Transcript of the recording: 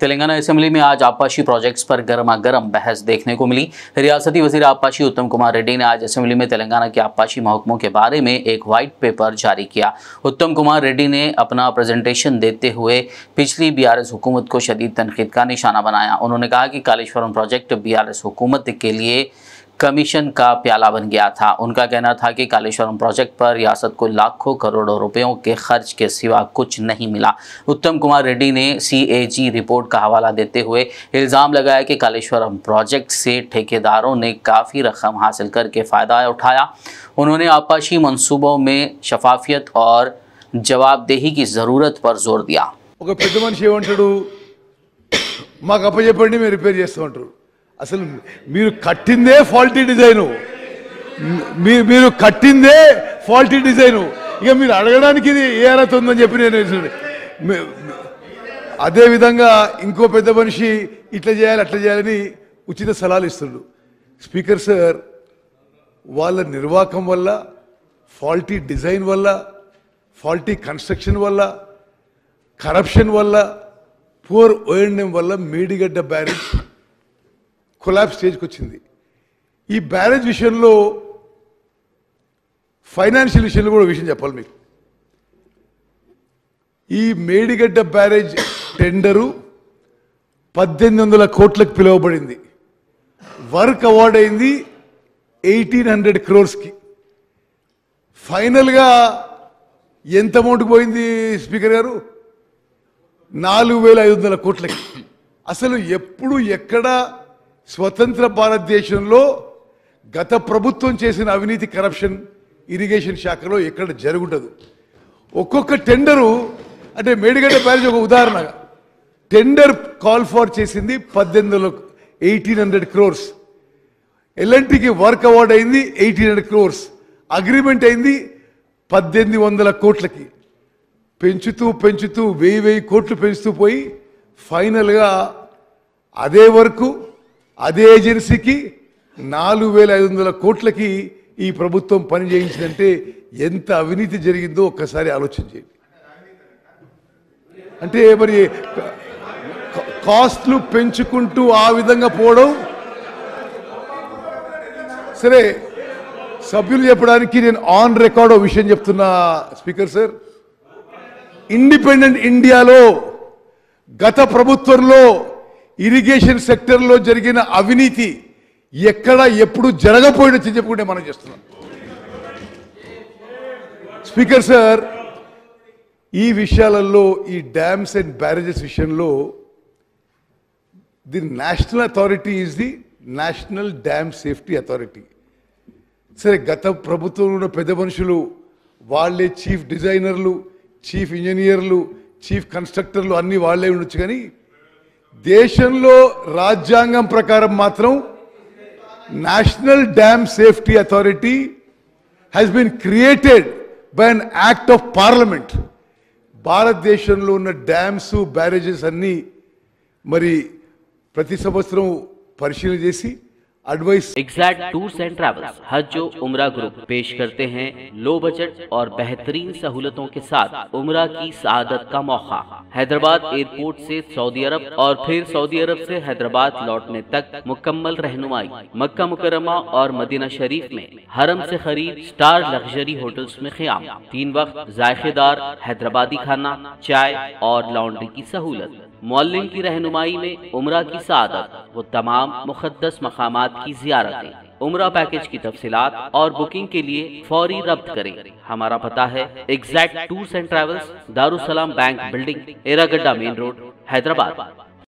Telangana assembly में आज आपाशी projects पर गर्मा गर्म बहस देखने को मिली। रियासती वजीर आपाशी उत्तम कुमार रेड्डी ने आज असेंबली में तेलंगाना के आपाशी महकमों के बारे में एक व्हाइट पेपर जारी किया। उत्तम कुमार रेड्डी ने अपना प्रेजेंटेशन देते हुए पिछली बीआरएस हुकूमत को शदीद तनकीद का निशाना बनाया। उन्होंने कहा कि कालेश्वरम प्रोजेक्ट बीआरएस हुकूमत के लिए कमीशन का प्याला बन गया था। उनका कहना था कि कालेश्वरम प्रोजेक्ट पर रियासत को लाखों करोड़ों रुपयों के खर्च के सिवा कुछ नहीं मिला। उत्तम कुमार रेड्डी ने CAG रिपोर्ट का हवाला देते हुए इल्ज़ाम लगाया कि कालेश्वरम प्रोजेक्ट से ठेकेदारों ने काफ़ी रकम हासिल करके फ़ायदा उठाया। उन्होंने आपाशी मंसूबों में शफाफियत और जवाबदेही की ज़रूरत पर जोर दिया। అసలు మీరు కట్టిందే ఫాల్టీ డిజైను, మీరు కట్టిందే ఫాల్టీ డిజైను, ఇక మీరు అడగడానికి ఇది ఏ అర్హత ఉందని చెప్పి నేను అదేవిధంగా ఇంకో పెద్ద మనిషి ఇట్లా చేయాలి అట్లా చేయాలని ఉచిత సలహాలు ఇస్తున్నాడు. స్పీకర్ సార్, వాళ్ళ నిర్వాహకం వల్ల, ఫాల్టీ డిజైన్ వల్ల, ఫాల్టీ కన్స్ట్రక్షన్ వల్ల, కరప్షన్ వల్ల, పూర్ O&M వల్ల మేడిగడ్డ బ్యారేజ్ కొలాప్స్ స్టేజ్కి వచ్చింది. ఈ బ్యారేజ్ విషయంలో ఫైనాన్షియల్ విషయంలో కూడా విషయం చెప్పాలి మీకు. ఈ మేడిగడ్డ బ్యారేజ్ టెండరు 1800 కోట్లకు పిలువబడింది. వర్క్ అవార్డ్ అయింది 1800 crores. ఫైనల్గా ఎంత అమౌంట్ పోయింది స్పీకర్ గారు? 4500 కోట్లకి. అసలు ఎప్పుడు ఎక్కడ స్వతంత్ర భారతదేశంలో గత ప్రభుత్వం చేసిన అవినీతి కరప్షన్ ఇరిగేషన్ శాఖలో ఎక్కడ జరుగుండదు. ఒక్కొక్క టెండరు అంటే మేడిగడ్డ బ్యారేజ్ ఒక ఉదాహరణగా టెండర్ కాల్ ఫర్ చేసింది 1800 crores. ఎల్ఎన్టీకి వర్క్ అవార్డ్ అయింది 1800 crores. అగ్రిమెంట్ అయింది 1800 కోట్లకి. పెంచుతూ 1000 కోట్లు పెంచుతూ పోయి ఫైనల్గా అదే వరకు అదే ఏజెన్సీకి 4500 కోట్లకి ఈ ప్రభుత్వం పని చేయించిందంటే ఎంత అవినీతి జరిగిందో ఒక్కసారి ఆలోచన చేయండి. అంటే మరి కాస్ట్లు పెంచుకుంటూ ఆ విధంగా పోవడం సరే. సభ్యులు చెప్పడానికి నేను ఆన్ రికార్డ్ విషయం చెప్తున్నా స్పీకర్ సార్. ఇండిపెండెంట్ ఇండియాలో గత ప్రభుత్వంలో ఇరిగేషన్ సెక్టర్లో జరిగిన అవినీతి ఎక్కడ ఎప్పుడు జరగపోయినట్టు చెప్పుకుంటే మనం చేస్తున్నాం. స్పీకర్ సార్, ఈ విషయాలలో ఈ డ్యామ్స్ అండ్ బ్యారేజెస్ విషయంలో the national authority is the national Dam Safety authority. సరే, గత ప్రభుత్వంలో ఉన్న పెద్ద మనుషులు వాళ్ళే చీఫ్ డిజైనర్లు, చీఫ్ ఇంజనీర్లు, చీఫ్ కన్స్ట్రక్టర్లు అన్నీ వాళ్ళే ఉండొచ్చు. కానీ దేశంలో రాజ్యాంగం ప్రకారం మాత్రం National Dam Safety Authority has been created by an act of parliament. భారతదేశంలో ఉన్న డ్యామ్స్ బ్యారేజెస్ అన్నీ మరి ప్రతి సంవత్సరం పరిశీలన చేసి advice. Exact tours and travels हज उम्रा ग्रुप पेश करते हैं लो बजट और बेहतरीन सहूलतों के साथ उम्रा की सआदत का मौका। हैदराबाद एयरपोर्ट से सऊदी अरब और फिर सऊदी अरब से हैदराबाद लौटने तक मुकम्मल रहनुमाई। मक्का मुकर्रमा और मदीना शरीफ में हरम से करीब स्टार लग्जरी होटल्स में क़याम, 3 वक्त जायकेदार हैदराबादी खाना, चाय और लॉन्ड्री की सहूलत। मुअल्लिम की रहनुमाई में उम्रा की सआदत वो तमाम मुक़द्दस मकामात की ज़ियारतें। उम्रा पैकेज की तफसीलात और बुकिंग के लिए फौरी रब्त करें। हमारा पता है exact tours and travels, Darussalam bank building, Erragadda main road, Hyderabad.